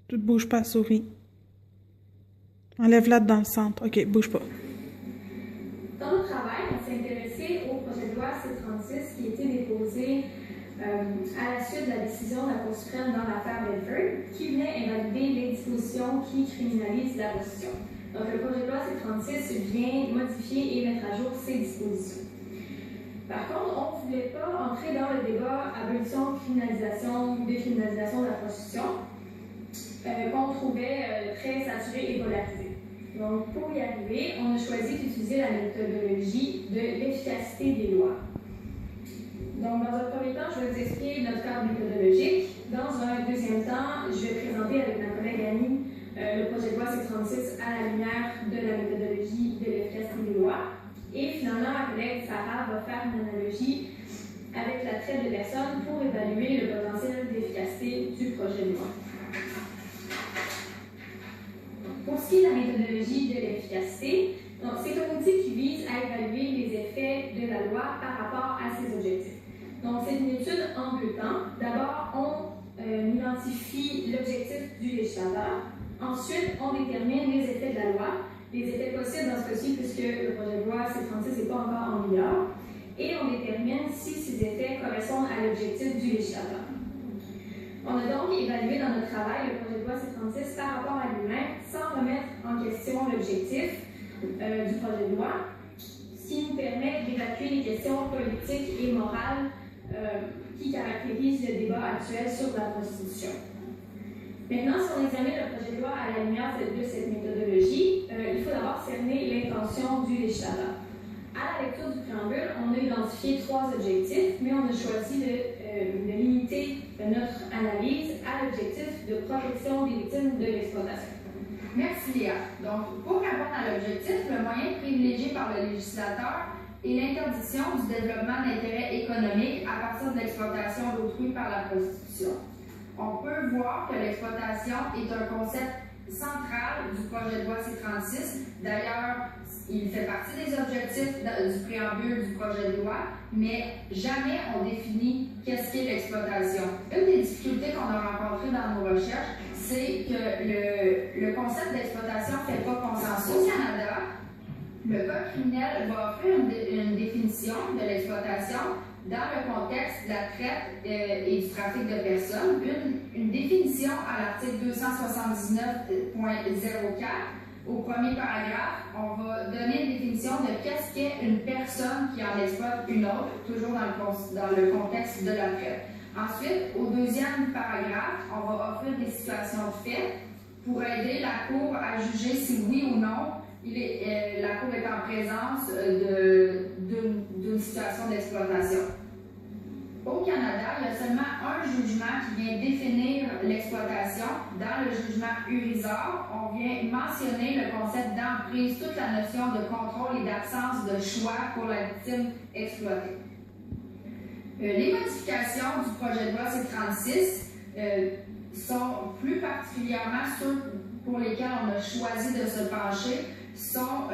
Tu ne bouges pas, souris. Enlève-la dans le centre. OK, bouge pas. Dans notre travail, on s'est intéressé au projet de loi C-36 qui a été déposé à la suite de la décision de la Cour suprême dans l'affaire Bedford, qui venait invalider les dispositions qui criminalisent la prostitution. Donc, le projet de loi C-36 vient modifier et mettre à jour ces dispositions. Par contre, on ne voulait pas entrer dans le débat abolition, criminalisation, décriminalisation de la prostitution, qu'on trouvait très saturé et polarisé. Donc, pour y arriver, on a choisi d'utiliser la méthodologie de l'efficacité des lois. Donc, dans un premier temps, je vais vous expliquer notre cadre méthodologique. Dans un deuxième temps, je vais présenter avec ma collègue Annie le projet de loi C-36 à la lumière de la méthodologie de l'efficacité des lois. Et finalement, ma collègue Sarah va faire une analogie avec la traite de personnes pour évaluer le potentiel d'efficacité du projet de loi. Pour ce qui est de la méthodologie de l'efficacité, c'est un outil qui vise à évaluer les effets de la loi par rapport à ses objectifs. Donc, c'est une étude en deux temps. D'abord, on identifie l'objectif du législateur. Ensuite, on détermine les effets de la loi, les effets possibles dans ce cas-ci, puisque le projet de loi C-36 n'est pas encore en vigueur, et on détermine si ces effets correspondent à l'objectif du législateur. On a donc évalué dans notre travail le projet de loi C-36 par rapport à lui-même, sans remettre en question l'objectif du projet de loi, ce qui nous permet d'évacuer les questions politiques et morales qui caractérisent le débat actuel sur la prostitution. Maintenant, si on examine le projet de loi à la lumière de cette méthodologie, il faut d'abord cerner l'intention du législateur. À la lecture du préambule, on a identifié trois objectifs, mais on a choisi de limiter notre analyse à l'objectif de protection des victimes de l'exploitation. Merci Léa. Donc, pour répondre à l'objectif, le moyen privilégié par le législateur est l'interdiction du développement d'intérêts économiques à partir de l'exploitation d'autrui par la prostitution. On peut voir que l'exploitation est un concept central du projet de loi C-36. D'ailleurs, il fait partie des objectifs du préambule du projet de loi, mais jamais on définit qu'est-ce qu'est l'exploitation. Une des difficultés qu'on a rencontrées dans nos recherches, c'est que le concept d'exploitation ne fait pas consensus. Au Canada, le Code criminel va offrir une définition de l'exploitation dans le contexte de la traite et du trafic de personnes, une définition à l'article 279.04. Au premier paragraphe, on va donner une définition de qu'est-ce qu'est une personne qui en exploite une autre, toujours dans le contexte de la traite. Ensuite, au deuxième paragraphe, on va offrir des situations de fait pour aider la Cour à juger si oui ou non la Cour est en présence d'une situation d'exploitation. Au Canada, il y a seulement un jugement qui vient définir l'exploitation. Dans le jugement Urizar, on vient mentionner le concept d'emprise, toute la notion de contrôle et d'absence de choix pour la victime exploitée. Les modifications du projet de loi C-36 sont plus particulièrement ceux pour lesquels on a choisi de se pencher, sont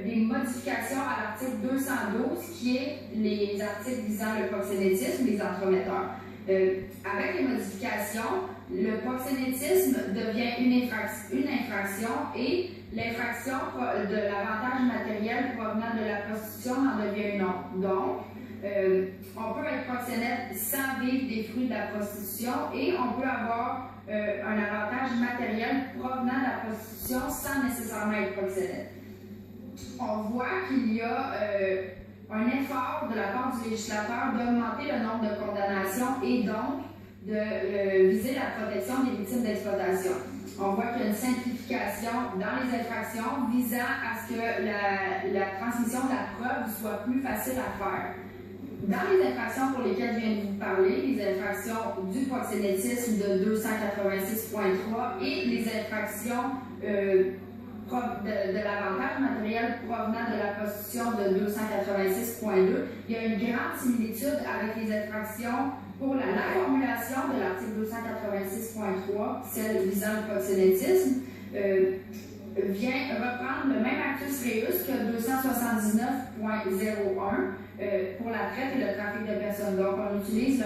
des modifications à l'article 212, qui est les articles visant le proxénétisme, les entremetteurs. Avec les modifications, le proxénétisme devient une infraction et l'infraction de l'avantage matériel provenant de la prostitution en devient une autre. Donc, on peut être proxénète sans vivre des fruits de la prostitution et on peut avoir un avantage matériel provenant de la prostitution sans nécessairement être proxénète. On voit qu'il y a un effort de la part du législateur d'augmenter le nombre de condamnations et donc de viser la protection des victimes d'exploitation. On voit qu'il y a une simplification dans les infractions visant à ce que la transmission de la preuve soit plus facile à faire. Dans les infractions pour lesquelles je viens de vous parler, les infractions du proxénétisme de 286.3 et les infractions de l'avantage matériel provenant de la prostitution de 286.2, il y a une grande similitude avec les infractions pour la formulation de l'article 286.3, celle visant le proxénétisme, vient reprendre le même actus reus que 279.01 pour la traite et le trafic de personnes. Donc, on utilise